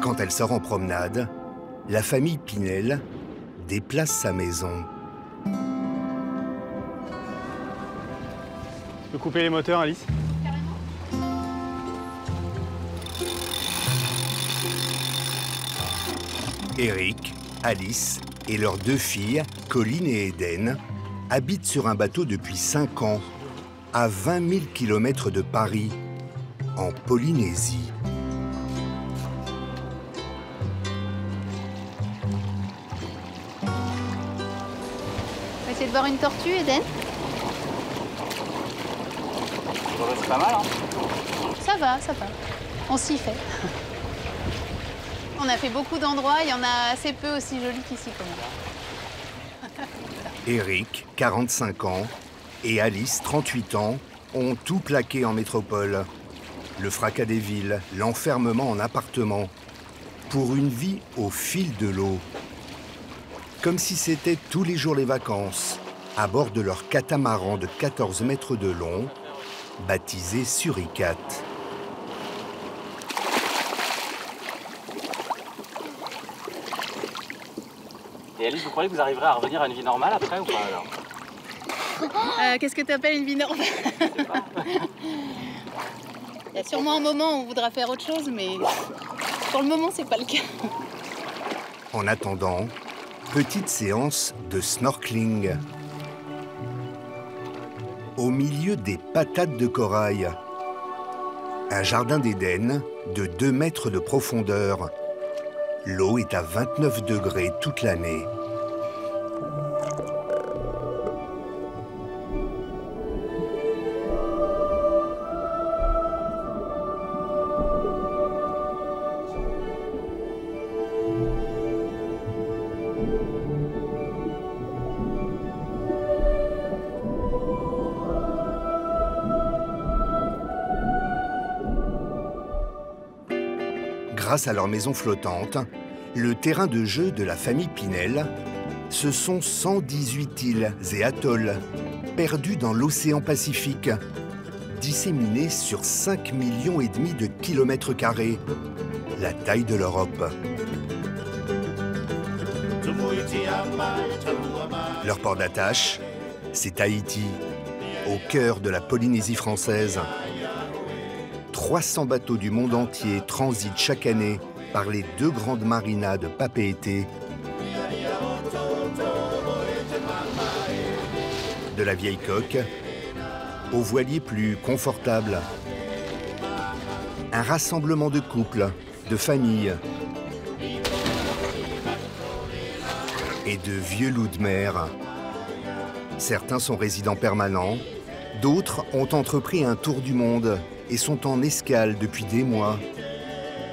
Quand elle sort en promenade, la famille Pinel déplace sa maison. Tu peux couper les moteurs, Alice? Eric, Alice et leurs 2 filles, Colline et Eden, habitent sur un bateau depuis 5 ans, à 20 000 km de Paris, en Polynésie. On va essayer de voir une tortue, Eden? C'est pas mal, hein? Ça va, ça va. On s'y fait. On a fait beaucoup d'endroits, il y en a assez peu aussi jolis qu'ici, quand même. Eric, 45 ans, et Alice, 38 ans, ont tout plaqué en métropole. Le fracas des villes, l'enfermement en appartement, pour une vie au fil de l'eau. Comme si c'était tous les jours les vacances, à bord de leur catamaran de 14 mètres de long, baptisé Suricate. Et Alice, vous croyez que vous arriverez à revenir à une vie normale après ou pas alors? Qu'est-ce que tu appelles une vie normale? Il y a sûrement un moment où on voudra faire autre chose, mais pour le moment, c'est pas le cas. En attendant, petite séance de snorkeling. Au milieu des patates de corail, un jardin d'Éden de 2 mètres de profondeur. L'eau est à 29 degrés toute l'année. Grâce à leur maison flottante, le terrain de jeu de la famille Pinel, ce sont 118 îles et atolls perdus dans l'océan Pacifique, disséminés sur 5,5 millions de kilomètres carrés, la taille de l'Europe. Leur port d'attache, c'est Tahiti, au cœur de la Polynésie française. 300 bateaux du monde entier transitent chaque année par les 2 grandes marinas de Papeete. De la vieille coque aux voiliers plus confortables. Un rassemblement de couples, de familles et de vieux loups de mer. Certains sont résidents permanents, d'autres ont entrepris un tour du monde et sont en escale depuis des mois.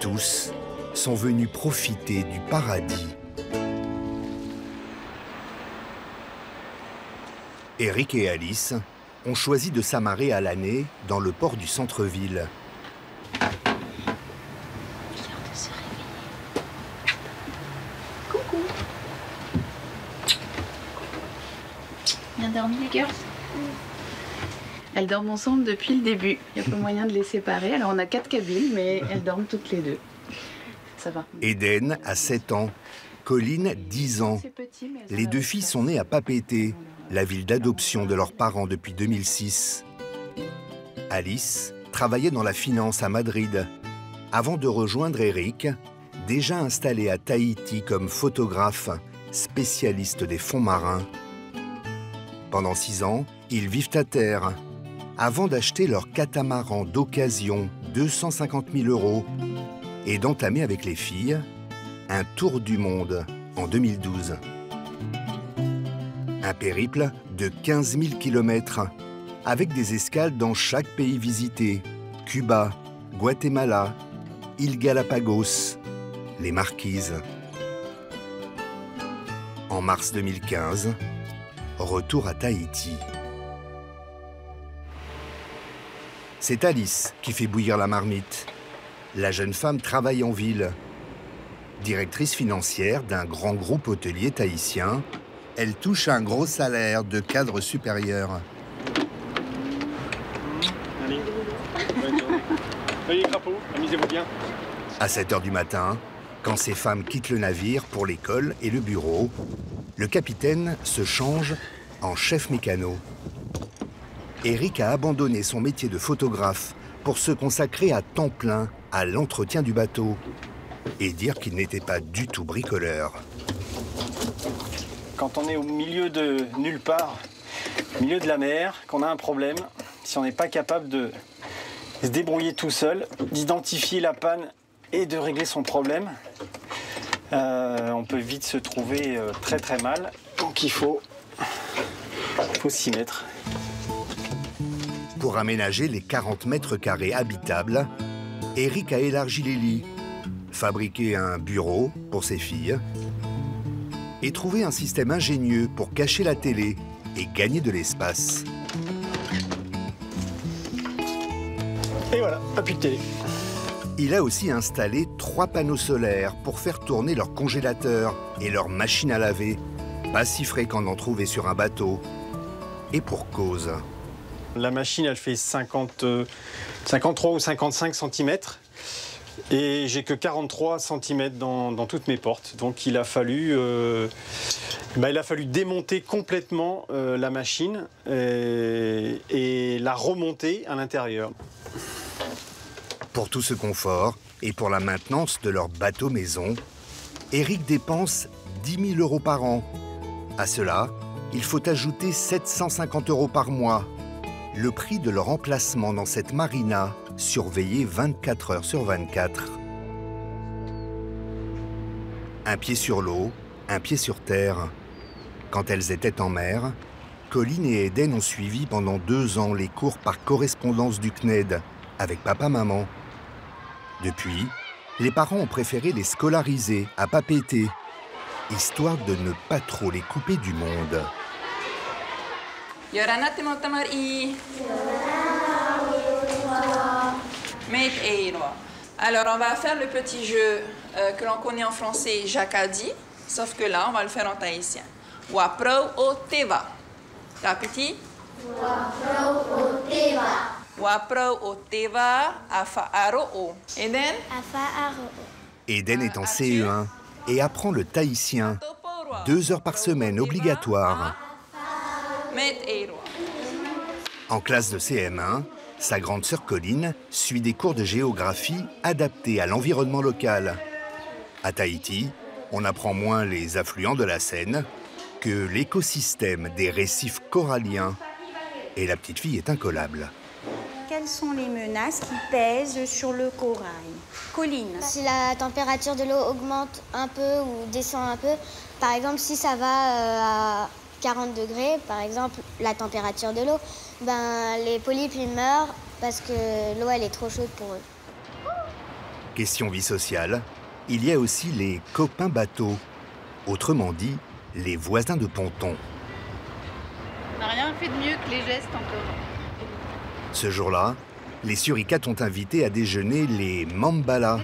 Tous sont venus profiter du paradis. Eric et Alice ont choisi de s'amarrer à l'année dans le port du centre-ville. Coucou. Bien dormi, les girls? Elles dorment ensemble depuis le début. Il n'y a pas moyen de les séparer. Alors on a 4 cabines, mais elles dorment toutes les 2. Ça va. Eden a 7 ans, Colline 10 ans. Les 2 filles sont nées à Papeete, la ville d'adoption de leurs parents depuis 2006. Alice travaillait dans la finance à Madrid, avant de rejoindre Eric, déjà installé à Tahiti comme photographe, spécialiste des fonds marins. Pendant 6 ans, ils vivent à terre, avant d'acheter leur catamaran d'occasion, 250 000 € et d'entamer avec les filles un tour du monde en 2012. Un périple de 15 000 km avec des escales dans chaque pays visité, Cuba, Guatemala, îles Galapagos, les Marquises. En mars 2015, retour à Tahiti. C'est Alice qui fait bouillir la marmite. La jeune femme travaille en ville. Directrice financière d'un grand groupe hôtelier tahitien, elle touche un gros salaire de cadre supérieur. Allez, Veuillez crapaud, amusez-vous bien. À 7 h du matin, Quand ces femmes quittent le navire pour l'école et le bureau, le capitaine se change en chef mécano. Eric a abandonné son métier de photographe pour se consacrer à temps plein à l'entretien du bateau et dire qu'il n'était pas du tout bricoleur. Quand on est au milieu de nulle part, au milieu de la mer, qu'on a un problème, si on n'est pas capable de se débrouiller tout seul, d'identifier la panne et de régler son problème, on peut vite se trouver très très mal. Donc il faut s'y mettre. Pour aménager les 40 mètres carrés habitables, Eric a élargi les lits, fabriqué un bureau pour ses filles et trouvé un système ingénieux pour cacher la télé et gagner de l'espace. Et voilà, pas plus de télé. Il a aussi installé 3 panneaux solaires pour faire tourner leur congélateur et leur machine à laver, pas si fréquent d'en trouver sur un bateau. Et pour cause. La machine, elle fait 53 ou 55 cm et j'ai que 43 cm dans toutes mes portes. Donc il a fallu démonter complètement la machine et la remonter à l'intérieur. Pour tout ce confort et pour la maintenance de leur bateau maison, Eric dépense 10 000 € par an. À cela, il faut ajouter 750 € par mois, le prix de leur emplacement dans cette marina, surveillée 24 heures sur 24. Un pied sur l'eau, un pied sur terre. Quand elles étaient en mer, Colline et Eden ont suivi pendant 2 ans les cours par correspondance du CNED, avec papa-maman. Depuis, les parents ont préféré les scolariser à Papeete, histoire de ne pas trop les couper du monde. Alors on va faire le petit jeu que l'on connaît en français, Jacadi, sauf que là on va le faire en tahitien. Waprou o teva. La petite. Waprou o teva. Waprou o teva afa aro o. Eden? Afa aro o. Eden est en CE1 et apprend le tahitien, 2 heures par semaine obligatoire. En classe de CM1, sa grande sœur Colline suit des cours de géographie adaptés à l'environnement local. À Tahiti, on apprend moins les affluents de la Seine que l'écosystème des récifs coralliens. Et la petite fille est incollable. Quelles sont les menaces qui pèsent sur le corail? Colline. Si la température de l'eau augmente un peu ou descend un peu, par exemple si ça va à 40 degrés, par exemple la température de l'eau, ben, les polypes ils meurent parce que l'eau elle est trop chaude pour eux. Question vie sociale, il y a aussi les copains bateaux, autrement dit les voisins de ponton. On n'a rien fait de mieux que les gestes encore. Ce jour-là, les suricates ont invité à déjeuner les Mambala.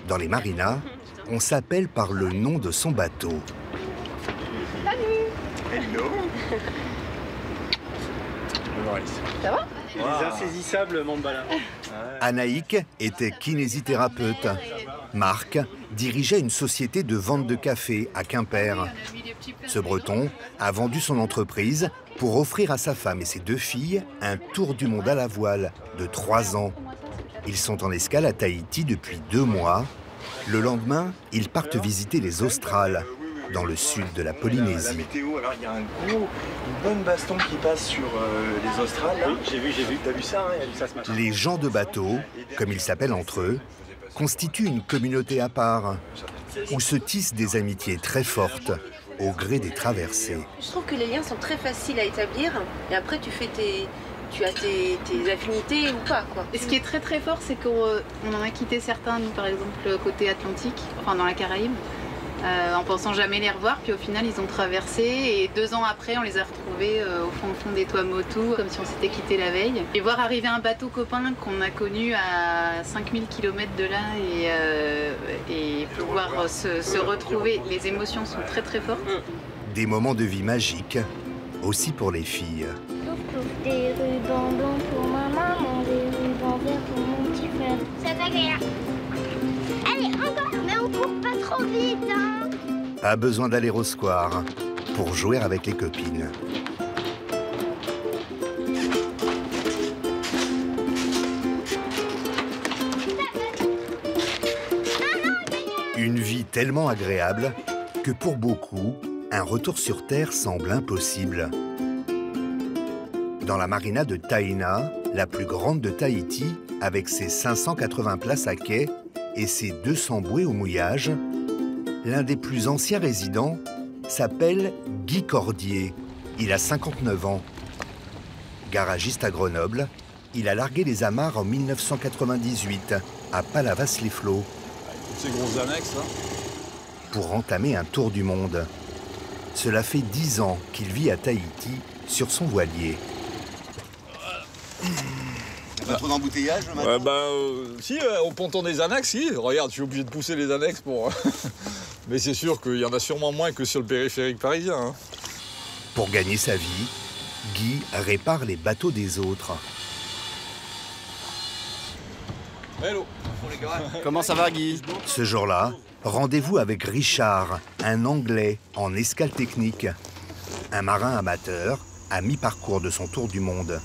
Dans les marinas, on s'appelle par le nom de son bateau. Hello. Bonjour Alice. Ça va? Les insaisissables Mambala. Anaïk était kinésithérapeute. Marc dirigeait une société de vente de café à Quimper. Ce Breton a vendu son entreprise pour offrir à sa femme et ses 2 filles un tour du monde à la voile de 3 ans. Ils sont en escale à Tahiti depuis 2 mois. Le lendemain, ils partent visiter les Australes, dans le sud de la Polynésie. La météo, alors il y a une bonne baston qui passe sur les Australes. Là. Oui, j'ai vu. T'as vu ça, hein? Il y a vu ça ce matin. Les gens de bateau, comme ils s'appellent entre eux, constituent une communauté à part, où se tissent des amitiés très fortes au gré des traversées. Je trouve que les liens sont très faciles à établir et après tu as tes affinités ou pas, quoi. Et ce qui est très très fort, c'est qu'on en a quitté certains, nous par exemple côté Atlantique, enfin dans la Caraïbe, en pensant jamais les revoir, puis au final ils ont traversé et 2 ans après on les a retrouvés au fond des Tuamotu, comme si on s'était quitté la veille. Et voir arriver un bateau copain qu'on a connu à 5000 km de là et pouvoir se retrouver, les émotions sont très très fortes. Des moments de vie magiques, aussi pour les filles. Des rubans blancs pour ma maman, des rubans verts pour mon petit frère. C'est agréable. Allez, encore, mais on court pas. trop vite, hein. Pas besoin d'aller au square pour jouer avec les copines. Une vie tellement agréable que pour beaucoup, un retour sur Terre semble impossible. Dans la marina de Taïna, la plus grande de Tahiti, avec ses 580 places à quai et ses 200 bouées au mouillage, l'un des plus anciens résidents s'appelle Guy Cordier. Il a 59 ans. Garagiste à Grenoble, il a largué les amarres en 1998 à Palavas-les-Flots. Ces grosses annexes, là. Pour entamer un tour du monde. Cela fait 10 ans qu'il vit à Tahiti sur son voilier. Pas trop d'embouteillage le matin? Si, au ponton des annexes, si. Regarde, je suis obligé de pousser les annexes pour... Mais c'est sûr qu'il y en a sûrement moins que sur le périphérique parisien. Hein. Pour gagner sa vie, Guy répare les bateaux des autres. Hello. Comment ça va, Guy? Ce jour-là, rendez-vous avec Richard, un Anglais en escale technique. Un marin amateur à mi-parcours de son tour du monde.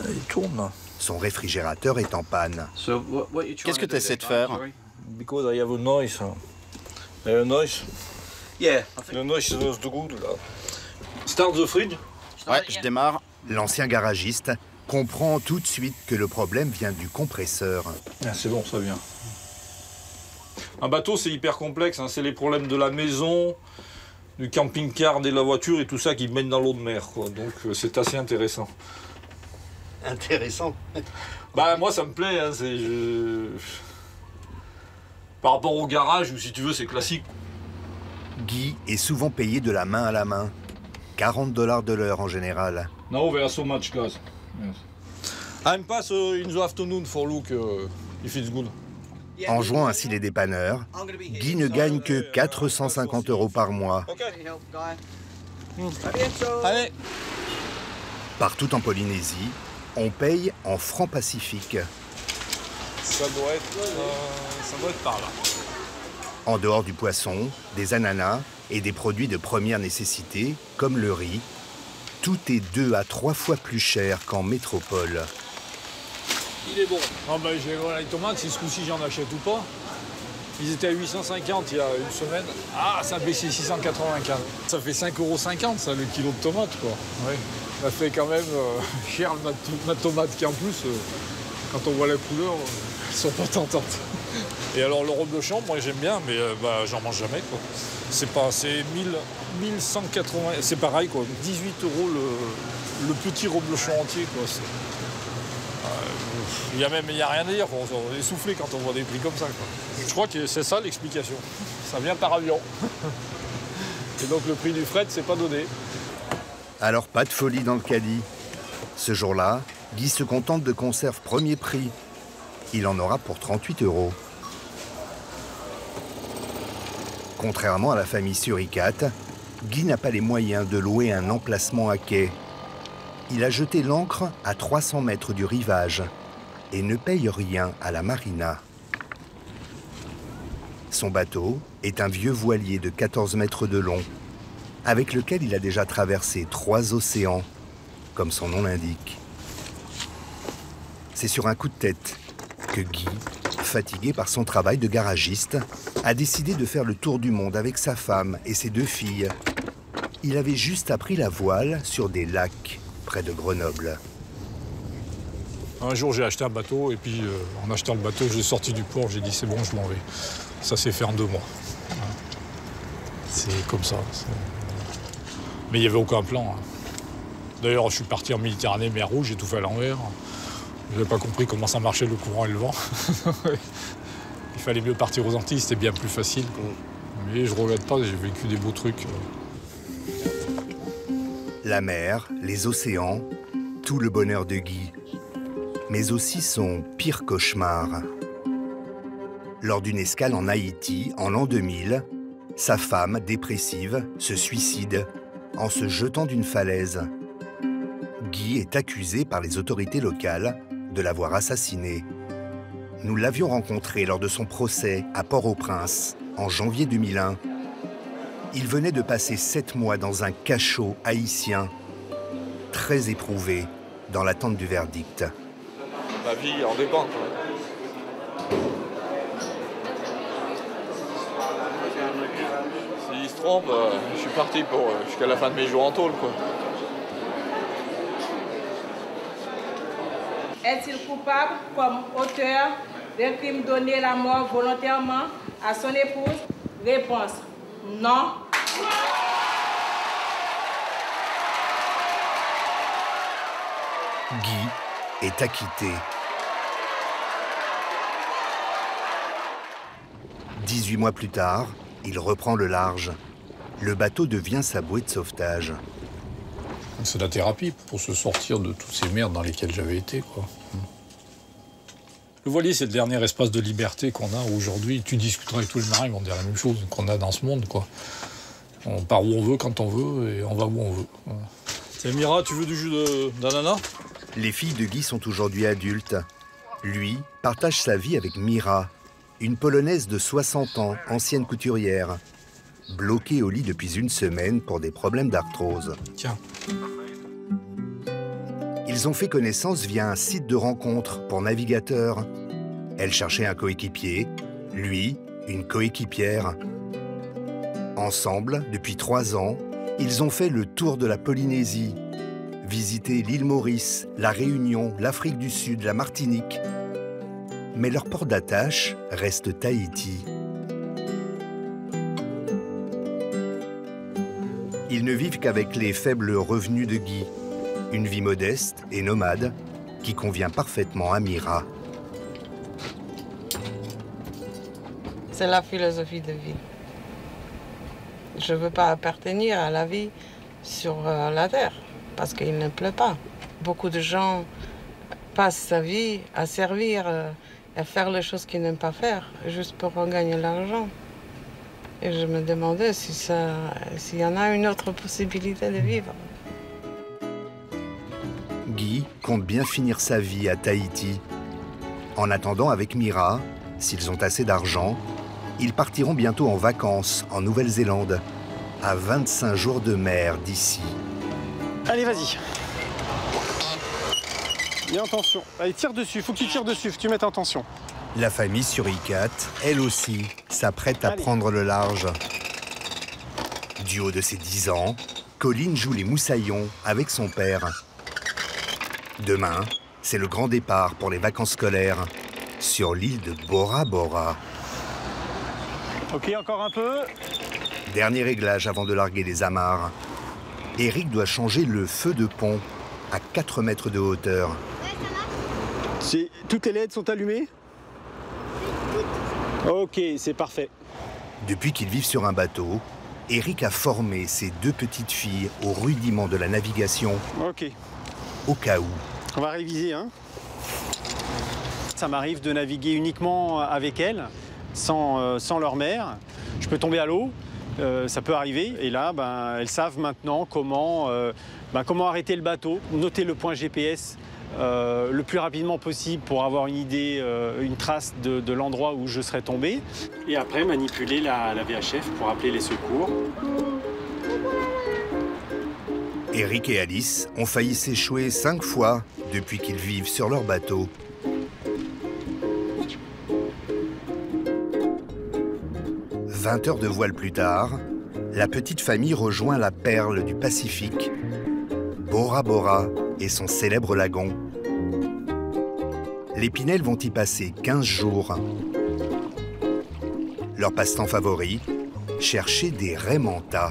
Il tourne. Son réfrigérateur est en panne. Qu'est-ce que tu essaies de faire? Because I have a noise. A noise? Yeah. The noise is not good. Start the fridge. Ouais, je démarre. L'ancien garagiste comprend tout de suite que le problème vient du compresseur. Ah, c'est bon, ça vient. Un bateau, c'est hyper complexe. Hein. C'est les problèmes de la maison, du camping-car, de la voiture et tout ça qui mène dans l'eau de mer. Quoi. Donc, c'est assez intéressant. Intéressant. Bah, moi, ça me plaît. Hein. Par rapport au garage, ou si tu veux, c'est classique. Guy est souvent payé de la main à la main. $40 de l'heure en général. Now we are so much gas. Yes. I'm pass in the afternoon for look if it's good. En jouant ainsi les dépanneurs, Guy ne gagne que 450 € par mois. Allez. Partout en Polynésie, on paye en francs pacifiques. Ça doit être par là. En dehors du poisson, des ananas et des produits de première nécessité, comme le riz, tout est 2 à 3 fois plus cher qu'en métropole. Il est bon. Ah ben, les tomates, si ce coup-ci j'en achète ou pas. Ils étaient à 850 il y a une semaine. Ah, ça a baissé 695. Ça fait 5,50 € ça, le kilo de tomates, quoi. Oui. Ça fait quand même cher ma tomate qui en plus, quand on voit la couleur, elles sont pas tentantes. Et alors le reblochon, moi j'aime bien, mais j'en mange jamais, quoi. C'est 1180, c'est pareil, quoi. 18 € le petit reblochon entier, quoi. Il n'y a rien à dire, quoi. On est essoufflé quand on voit des prix comme ça, quoi. Je crois que c'est ça l'explication. Ça vient par avion. Et donc le prix du fret, c'est pas donné. Alors pas de folie dans le caddie. Ce jour-là, Guy se contente de conserves premier prix. Il en aura pour 38 €. Contrairement à la famille Suricate, Guy n'a pas les moyens de louer un emplacement à quai. Il a jeté l'ancre à 300 mètres du rivage et ne paye rien à la marina. Son bateau est un vieux voilier de 14 mètres de long, avec lequel il a déjà traversé 3 océans, comme son nom l'indique. C'est sur un coup de tête que Guy, fatigué par son travail de garagiste, a décidé de faire le tour du monde avec sa femme et ses 2 filles. Il avait juste appris la voile sur des lacs près de Grenoble. Un jour, j'ai acheté un bateau et puis en achetant le bateau, j'ai sorti du port, j'ai dit c'est bon, je m'en vais. Ça s'est fait en 2 mois. C'est comme ça. Mais il n'y avait aucun plan. Hein. D'ailleurs, je suis parti en Méditerranée, mer Rouge, j'ai tout fait à l'envers. Je n'avais pas compris comment ça marchait le courant et le vent. Il fallait mieux partir aux Antilles, c'était bien plus facile. Mais je ne regrette pas, j'ai vécu des beaux trucs. La mer, les océans, tout le bonheur de Guy. Mais aussi son pire cauchemar. Lors d'une escale en Haïti, en l'an 2000, sa femme, dépressive, se suicide en se jetant d'une falaise. Guy est accusé par les autorités locales de l'avoir assassinée. Nous l'avions rencontré lors de son procès à Port-au-Prince, en janvier 2001. Il venait de passer 7 mois dans un cachot haïtien, très éprouvé dans l'attente du verdict. Ma vie en dépend. S'il se trompe, je suis parti pour jusqu'à la fin de mes jours en tôle, quoi. Est-il coupable comme auteur d'un crime donné la mort volontairement à son épouse? Réponse: non. Guy est acquitté. 18 mois plus tard, il reprend le large. Le bateau devient sa bouée de sauvetage. C'est la thérapie pour se sortir de toutes ces merdes dans lesquelles j'avais été, quoi. Le voilier, c'est le dernier espace de liberté qu'on a aujourd'hui. Tu discuteras avec tous les marins, ils vont dire la même chose qu'on a dans ce monde, quoi. On part où on veut, quand on veut, et on va où on veut. Tiens, Mira, tu veux du jus d'ananas? Les filles de Guy sont aujourd'hui adultes. Lui partage sa vie avec Mira, une Polonaise de 60 ans, ancienne couturière, bloquée au lit depuis une semaine pour des problèmes d'arthrose. Tiens. Ils ont fait connaissance via un site de rencontre pour navigateurs. Elle cherchait un coéquipier, lui, une coéquipière. Ensemble, depuis 3 ans, ils ont fait le tour de la Polynésie, visité l'île Maurice, la Réunion, l'Afrique du Sud, la Martinique. Mais leur port d'attache reste Tahiti. Ils ne vivent qu'avec les faibles revenus de Guy. Une vie modeste et nomade qui convient parfaitement à Mira. C'est la philosophie de vie. Je ne veux pas appartenir à la vie sur la terre parce qu'il ne pleut pas. Beaucoup de gens passent sa vie à servir, à faire les choses qu'ils n'aiment pas faire, juste pour gagner l'argent. Et je me demandais s'il y en a une autre possibilité de vivre. Guy compte bien finir sa vie à Tahiti. En attendant, avec Mira, s'ils ont assez d'argent, ils partiront bientôt en vacances en Nouvelle-Zélande, à 25 jours de mer d'ici. Allez, vas-y. Mets en tension. Allez, tire dessus. Faut que tu tires dessus, faut que tu mettes en tension. La famille sur Ikat, elle aussi, s'apprête à prendre le large. Du haut de ses 10 ans, Colline joue les moussaillons avec son père. Demain, c'est le grand départ pour les vacances scolaires sur l'île de Bora Bora. Ok, encore un peu. Dernier réglage avant de larguer les amarres. Eric doit changer le feu de pont à 4 mètres de hauteur. Toutes les LED sont allumées? Ok, c'est parfait. Depuis qu'ils vivent sur un bateau, Eric a formé ses 2 petites filles au rudiment de la navigation. Ok. Au cas où. On va réviser, hein. Ça m'arrive de naviguer uniquement avec elles, sans leur mère. Je peux tomber à l'eau, ça peut arriver. Et là, elles savent maintenant comment arrêter le bateau, noter le point GPS le plus rapidement possible pour avoir une idée, une trace de l'endroit où je serais tombé. Et après, manipuler la VHF pour appeler les secours. Eric et Alice ont failli s'échouer 5 fois depuis qu'ils vivent sur leur bateau. « 20 heures de voile plus tard, la petite famille rejoint la perle du Pacifique, Bora Bora et son célèbre lagon. Les Pinel vont y passer 15 jours. Leur passe-temps favori, chercher des raies manta.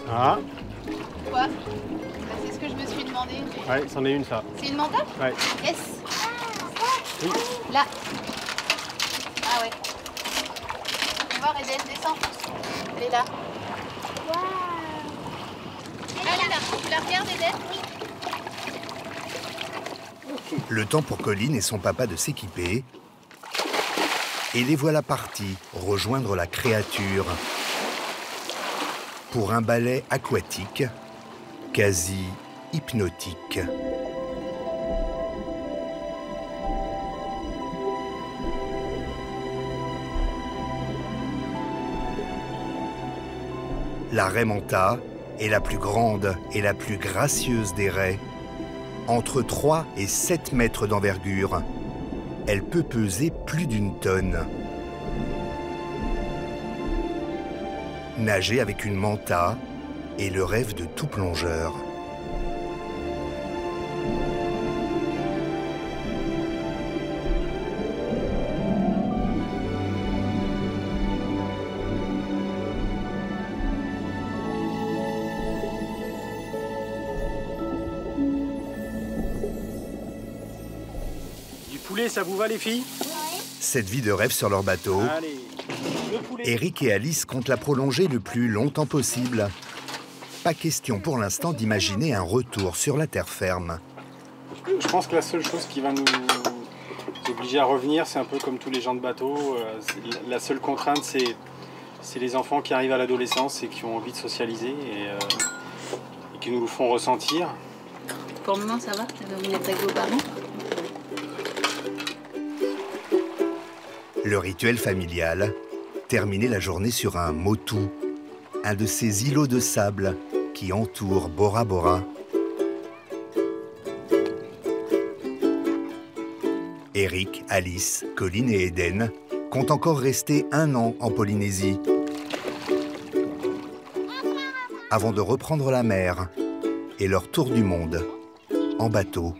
Ah. Quoi? C'est ce que je me suis demandé. Ouais, c'en est une, ça. C'est une manta? Ouais. Yes. Oui. Là. Ah ouais. On va voir, Eden, descends. Elle est là. Waouh. Elle est là. Tu la regardes, Eden? Le temps pour Colline et son papa de s'équiper. Et les voilà partis rejoindre la créature pour un ballet aquatique quasi hypnotique. La raie manta est la plus grande et la plus gracieuse des raies. Entre 3 et 7 mètres d'envergure, elle peut peser plus d'1 tonne. Nager avec une manta est le rêve de tout plongeur. Du poulet, ça vous va les filles? Cette vie de rêve sur leur bateau, Allez, le poulet. Eric et Alice comptent la prolonger le plus longtemps possible. Pas question pour l'instant d'imaginer un retour sur la terre ferme. Je pense que la seule chose qui va nous obliger à revenir, c'est un peu comme tous les gens de bateau. La seule contrainte, c'est les enfants qui arrivent à l'adolescence et qui ont envie de socialiser et qui nous le font ressentir. Pour le moment, ça va? Vous êtes avec vos parents? Le rituel familial, terminer la journée sur un motu, un de ces îlots de sable qui entourent Bora Bora. Eric, Alice, Colline et Eden comptent encore rester 1 an en Polynésie avant de reprendre la mer et leur tour du monde en bateau.